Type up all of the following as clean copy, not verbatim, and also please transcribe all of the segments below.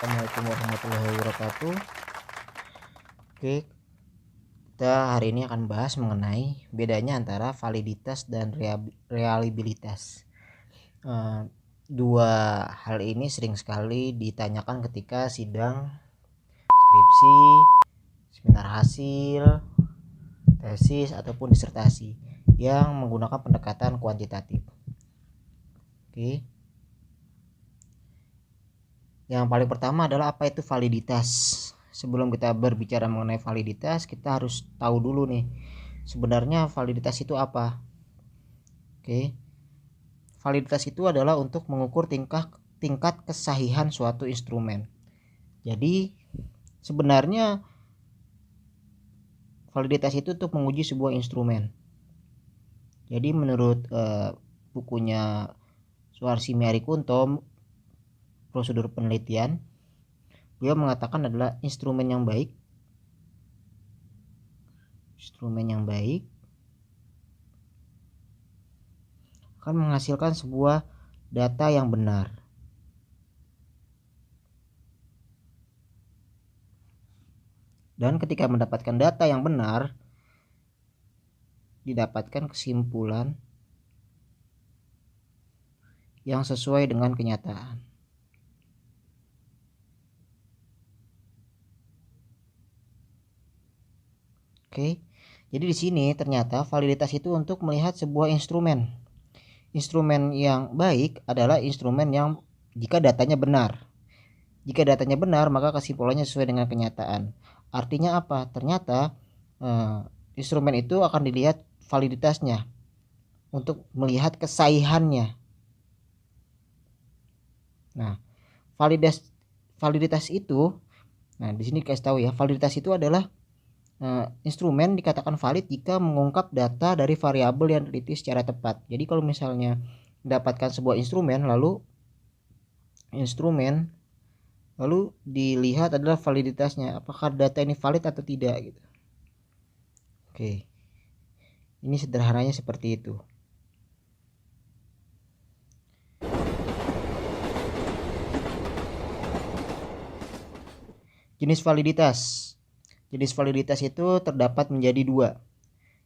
Assalamualaikum warahmatullahi wabarakatuh. Oke, kita hari ini akan bahas mengenai bedanya antara validitas dan reliabilitas. Dua hal ini sering sekali ditanyakan ketika sidang skripsi, seminar hasil, tesis ataupun disertasi yang menggunakan pendekatan kuantitatif. Oke. Yang paling pertama adalah apa itu validitas. Sebelum kita berbicara mengenai validitas, kita harus tahu dulu nih, sebenarnya validitas itu apa. Oke. Validitas itu adalah untuk mengukur tingkat kesahihan suatu instrumen. Jadi sebenarnya validitas itu untuk menguji sebuah instrumen. Jadi menurut bukunya Suharsi Mearikunto, prosedur penelitian, beliau mengatakan adalah instrumen yang baik akan menghasilkan sebuah data yang benar. Dan ketika mendapatkan data yang benar, didapatkan kesimpulan yang sesuai dengan kenyataan. Oke. Jadi di sini ternyata validitas itu untuk melihat sebuah instrumen. Instrumen yang baik adalah instrumen yang jika datanya benar. Jika datanya benar, maka kesimpulannya sesuai dengan kenyataan. Artinya apa? Ternyata instrumen itu akan dilihat validitasnya untuk melihat kesahihannya. Nah, validitas itu, di sini kasih tahu ya, validitas itu adalah instrumen dikatakan valid jika mengungkap data dari variabel yang teliti secara tepat. Jadi kalau misalnya mendapatkan sebuah instrumen lalu dilihat adalah validitasnya, apakah data ini valid atau tidak gitu. Oke. Ini sederhananya seperti itu. Jenis validitas. Jenis validitas itu terdapat menjadi dua,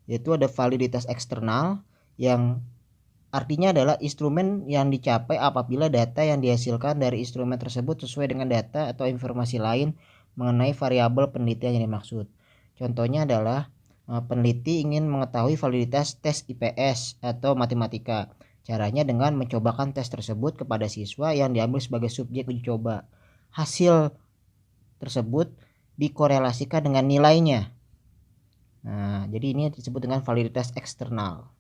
yaitu ada validitas eksternal yang artinya adalah instrumen yang dicapai apabila data yang dihasilkan dari instrumen tersebut sesuai dengan data atau informasi lain mengenai variabel penelitian yang dimaksud. Contohnya adalah peneliti ingin mengetahui validitas tes IPS atau matematika. Caranya dengan mencobakan tes tersebut kepada siswa yang diambil sebagai subjek uji coba. Hasil tersebut dikorelasikan dengan nilainya. Nah, jadi ini disebut dengan validitas eksternal.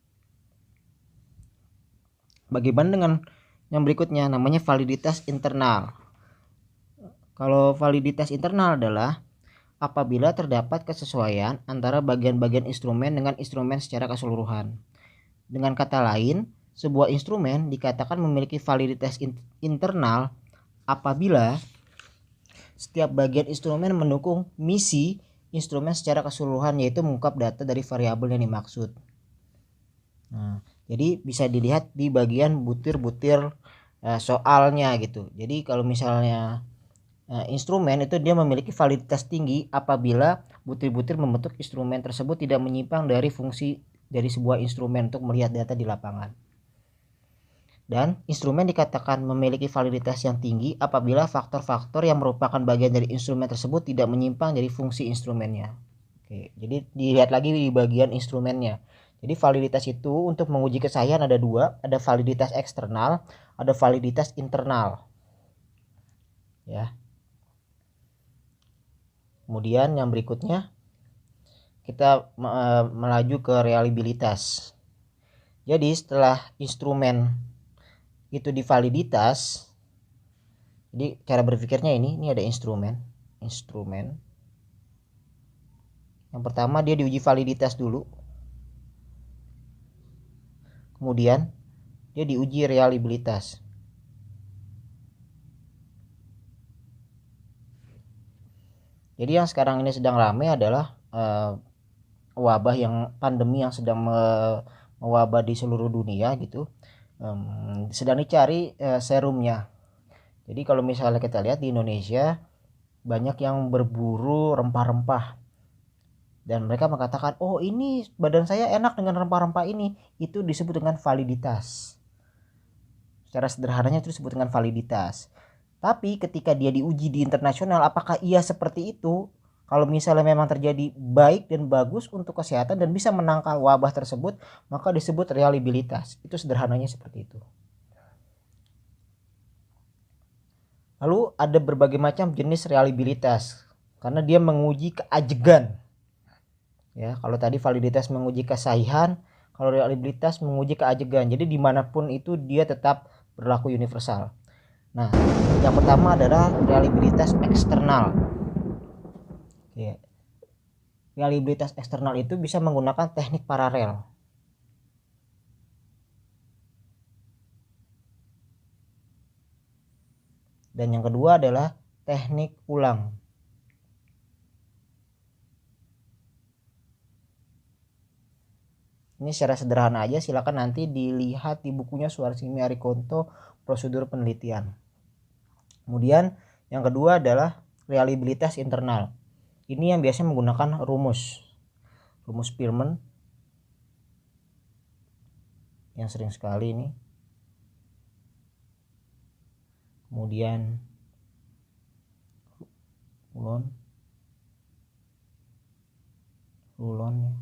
Bagaimana dengan yang berikutnya, namanya validitas internal. Kalau validitas internal adalah apabila terdapat kesesuaian antara bagian-bagian instrumen dengan instrumen secara keseluruhan. Dengan kata lain, sebuah instrumen dikatakan memiliki validitas internal apabila setiap bagian instrumen mendukung misi instrumen secara keseluruhan, yaitu mengungkap data dari variabel yang dimaksud. Nah, jadi bisa dilihat di bagian butir-butir soalnya gitu. Jadi kalau misalnya instrumen itu dia memiliki validitas tinggi apabila butir-butir membentuk instrumen tersebut tidak menyimpang dari fungsi dari sebuah instrumen untuk melihat data di lapangan. Dan instrumen dikatakan memiliki validitas yang tinggi apabila faktor-faktor yang merupakan bagian dari instrumen tersebut tidak menyimpang dari fungsi instrumennya. Oke, jadi dilihat lagi di bagian instrumennya. Jadi validitas itu untuk menguji kesahihan ada dua, ada validitas eksternal, ada validitas internal. Ya. Kemudian yang berikutnya kita melaju ke reliabilitas. Jadi setelah instrumen itu divaliditas, jadi cara berpikirnya ini ada instrumen. Yang pertama dia diuji validitas dulu, kemudian dia diuji reliabilitas. Jadi yang sekarang ini sedang ramai adalah wabah yang pandemi yang sedang mewabah di seluruh dunia gitu. Sedang dicari serumnya. Jadi kalau misalnya kita lihat di Indonesia banyak yang berburu rempah-rempah dan mereka mengatakan, oh ini badan saya enak dengan rempah-rempah ini, itu disebut dengan validitas. Secara sederhananya itu disebut dengan validitas. Tapi ketika dia diuji di internasional, apakah ia seperti itu? Kalau misalnya memang terjadi baik dan bagus untuk kesehatan dan bisa menangkal wabah tersebut, maka disebut reliabilitas. Itu sederhananya seperti itu. Lalu ada berbagai macam jenis reliabilitas karena dia menguji keajegan. Ya, kalau tadi validitas menguji kesahihan, kalau reliabilitas menguji keajegan. Jadi dimanapun itu dia tetap berlaku universal. Nah, yang pertama adalah reliabilitas eksternal. Ya. Reliabilitas eksternal itu bisa menggunakan teknik paralel. Dan yang kedua adalah teknik ulang. Ini secara sederhana aja, silakan nanti dilihat di bukunya Suharsimi Arikonto, prosedur penelitian. Kemudian yang kedua adalah reliabilitas internal. Ini yang biasanya menggunakan rumus Spearman yang sering sekali ini. Kemudian rulon ya.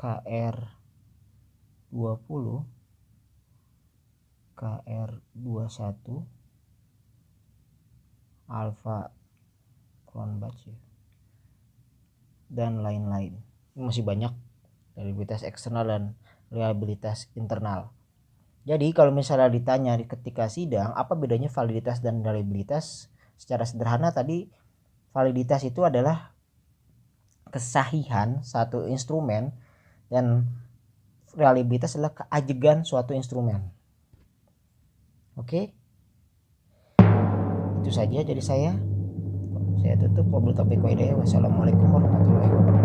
KR20, KR21, alpha Cronbach ya, dan lain-lain. Ini masih banyak reliabilitas eksternal dan reliabilitas internal. Jadi kalau misalnya ditanya ketika sidang apa bedanya validitas dan reliabilitas, secara sederhana tadi validitas itu adalah kesahihan satu instrumen dan reliabilitas adalah keajegan suatu instrumen. Oke, itu saja dari saya tutup. Wabillahi taufiq wal hidayah. Wassalamualaikum warahmatullahi wabarakatuh.